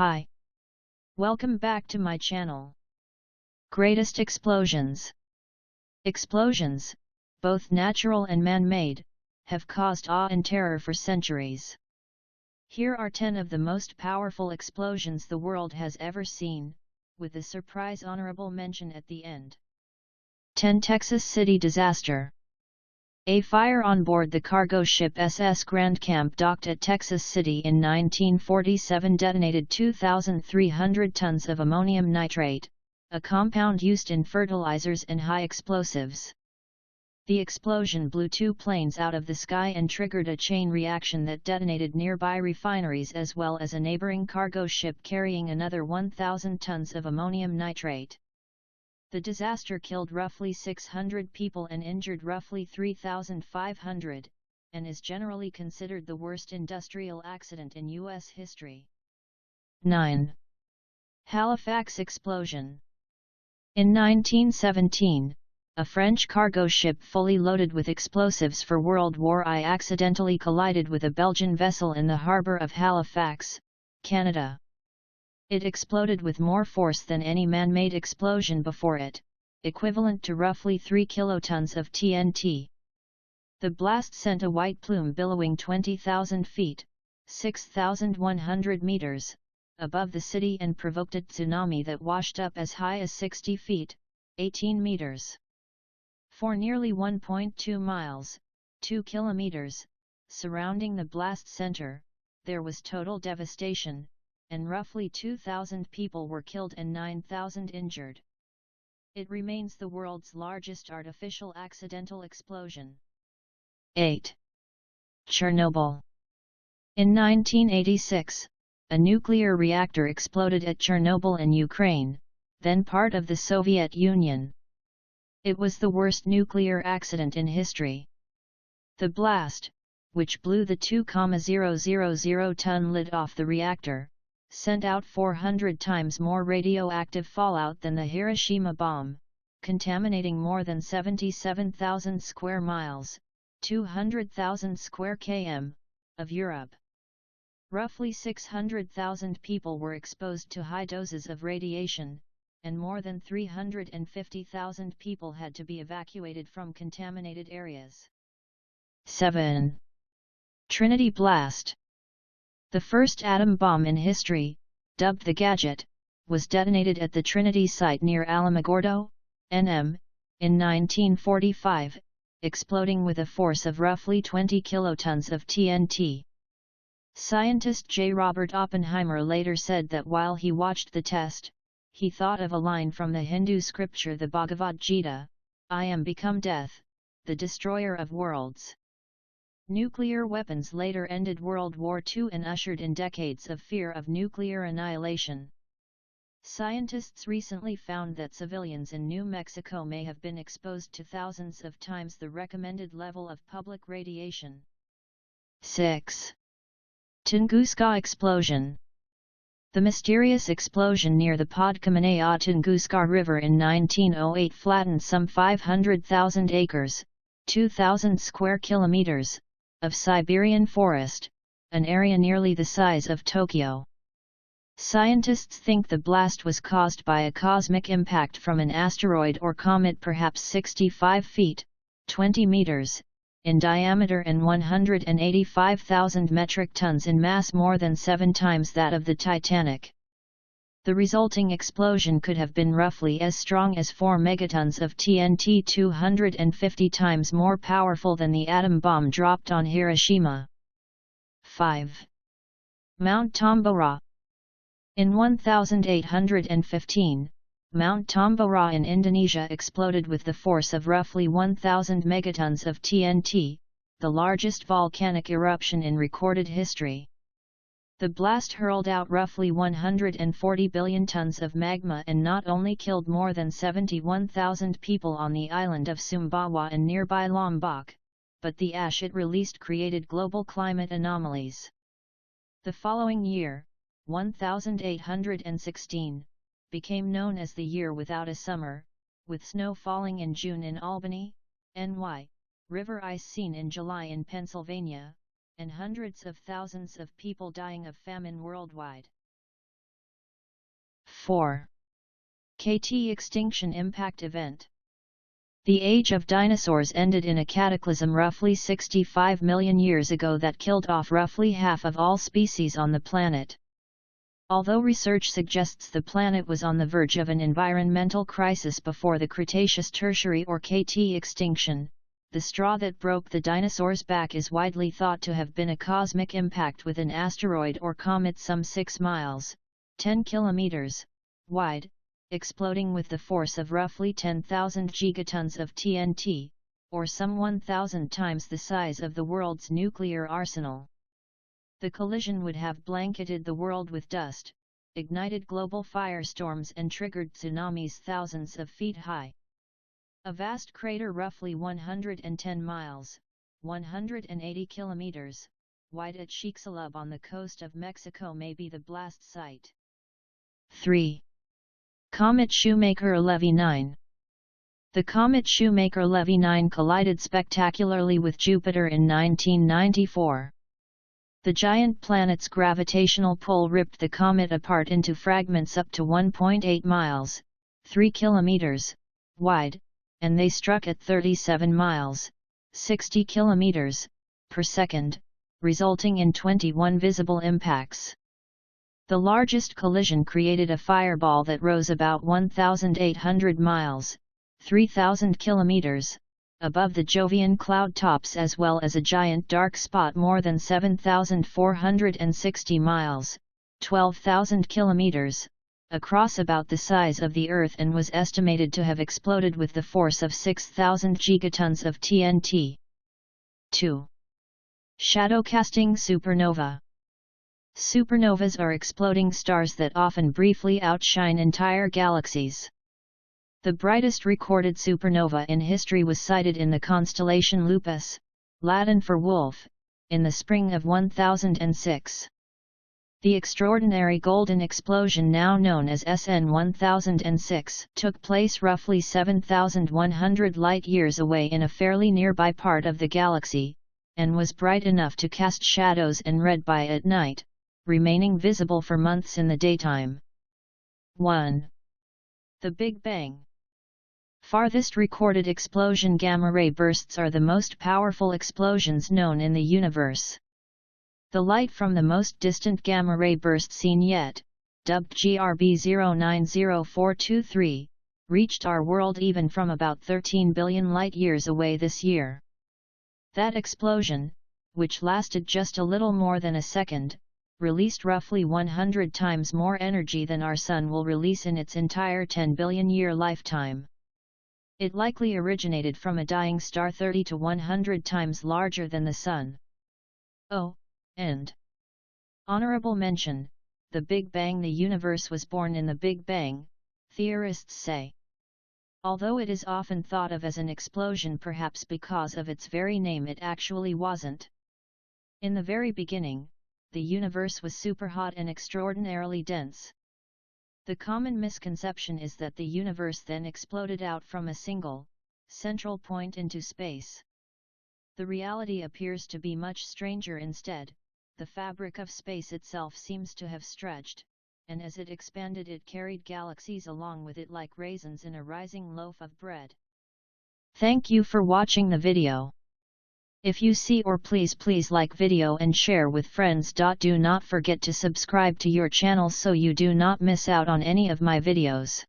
Hi. Welcome back to my channel. Greatest explosions. Explosions, both natural and man-made, have caused awe and terror for centuries. Here are 10 of the most powerful explosions the world has ever seen, with a surprise honorable mention at the end. 10 Texas City Disaster. A fire on board the cargo ship SS Grand Camp docked at Texas City in 1947 detonated 2,300 tons of ammonium nitrate, a compound used in fertilizers and high explosives. The explosion blew 2 planes out of the sky and triggered a chain reaction that detonated nearby refineries as well as a neighboring cargo ship carrying another 1,000 tons of ammonium nitrate. The disaster killed roughly 600 people and injured roughly 3,500, and is generally considered the worst industrial accident in U.S. history. 9. Halifax Explosion. In 1917, a French cargo ship fully loaded with explosives for World War I accidentally collided with a Belgian vessel in the harbour of Halifax, Canada. It exploded with more force than any man-made explosion before it, equivalent to roughly 3 kilotons of TNT. The blast sent a white plume billowing 20,000 feet, 6,100 meters, above the city and provoked a tsunami that washed up as high as 60 feet, 18 meters. For nearly 1.2 miles, 2 kilometers, surrounding the blast center, there was total devastation, and roughly 2,000 people were killed and 9,000 injured. It remains the world's largest artificial accidental explosion. 8. Chernobyl. In 1986, a nuclear reactor exploded at Chernobyl in Ukraine, then part of the Soviet Union. It was the worst nuclear accident in history. The blast, which blew the 2,000-ton lid off the reactor, sent out 400 times more radioactive fallout than the Hiroshima bomb, contaminating more than 77,000 square miles, 200,000 square km, of Europe. Roughly 600,000 people were exposed to high doses of radiation, and more than 350,000 people had to be evacuated from contaminated areas. 7. Trinity Blast. The first atom bomb in history, dubbed the Gadget, was detonated at the Trinity site near Alamogordo, NM, in 1945, exploding with a force of roughly 20 kilotons of TNT. Scientist J. Robert Oppenheimer later said that while he watched the test, he thought of a line from the Hindu scripture the Bhagavad Gita, "I am become death, the destroyer of worlds." Nuclear weapons later ended World War II and ushered in decades of fear of nuclear annihilation. Scientists recently found that civilians in New Mexico may have been exposed to thousands of times the recommended level of public radiation. 6. Tunguska Explosion. The mysterious explosion near the Podkamanaya Tunguska River in 1908 flattened some 500,000 acres, 2,000 square kilometers, of Siberian forest, an area nearly the size of Tokyo. Scientists think the blast was caused by a cosmic impact from an asteroid or comet perhaps 65 feet, 20 meters, in diameter and 185,000 metric tons in mass, more than 7 times that of the Titanic. The resulting explosion could have been roughly as strong as 4 megatons of TNT, 250 times more powerful than the atom bomb dropped on Hiroshima. 5. Mount Tambora. In 1815, Mount Tambora in Indonesia exploded with the force of roughly 1,000 megatons of TNT, the largest volcanic eruption in recorded history. The blast hurled out roughly 140 billion tons of magma and not only killed more than 71,000 people on the island of Sumbawa and nearby Lombok, but the ash it released created global climate anomalies. The following year, 1816, became known as the year without a summer, with snow falling in June in Albany, NY, river ice seen in July in Pennsylvania, and hundreds of thousands of people dying of famine worldwide. 4. KT Extinction Impact Event. The age of dinosaurs ended in a cataclysm roughly 65 million years ago that killed off roughly half of all species on the planet. Although research suggests the planet was on the verge of an environmental crisis before the Cretaceous-Tertiary or KT extinction, the straw that broke the dinosaurs' back is widely thought to have been a cosmic impact with an asteroid or comet some 6 miles, 10 kilometers, wide, exploding with the force of roughly 10,000 gigatons of TNT, or some 1,000 times the size of the world's nuclear arsenal. The collision would have blanketed the world with dust, ignited global firestorms and triggered tsunamis thousands of feet high. A vast crater roughly 110 miles, 180 kilometers, wide at Chicxulub on the coast of Mexico may be the blast site. 3. Comet Shoemaker-Levy 9. The comet Shoemaker-Levy 9 collided spectacularly with Jupiter in 1994. The giant planet's gravitational pull ripped the comet apart into fragments up to 1.8 miles, 3 kilometers, wide, and they struck at 37 miles, 60 kilometers, per second, resulting in 21 visible impacts. The largest collision created a fireball that rose about 1,800 miles, 3,000 kilometers, above the Jovian cloud tops, as well as a giant dark spot more than 7,460 miles, 12,000 kilometers, across about the size of the Earth, and was estimated to have exploded with the force of 6,000 gigatons of TNT. 2. Shadow-casting supernova. Supernovas are exploding stars that often briefly outshine entire galaxies. The brightest recorded supernova in history was sighted in the constellation Lupus, Latin for wolf, in the spring of 1006. The extraordinary golden explosion, now known as SN 1006, took place roughly 7,100 light-years away in a fairly nearby part of the galaxy, and was bright enough to cast shadows and red by at night, remaining visible for months in the daytime. 1. The Big Bang. Farthest recorded explosion gamma-ray bursts are the most powerful explosions known in the universe. The light from the most distant gamma-ray burst seen yet, dubbed GRB 090423, reached our world even from about 13 billion light-years away this year. That explosion, which lasted just a little more than a second, released roughly 100 times more energy than our Sun will release in its entire 10 billion-year lifetime. It likely originated from a dying star 30 to 100 times larger than the Sun. Oh, and honorable mention, the Big Bang. The universe was born in the Big Bang, theorists say. Although it is often thought of as an explosion, perhaps because of its very name, it actually wasn't. In the very beginning, the universe was superhot and extraordinarily dense. The common misconception is that the universe then exploded out from a single, central point into space. The reality appears to be much stranger instead. The fabric of space itself seems to have stretched, and as it expanded it carried galaxies along with it like raisins in a rising loaf of bread. Thank you for watching the video. If you see or please like video and share with friends. Do not forget to subscribe to your channel so you do not miss out on any of my videos.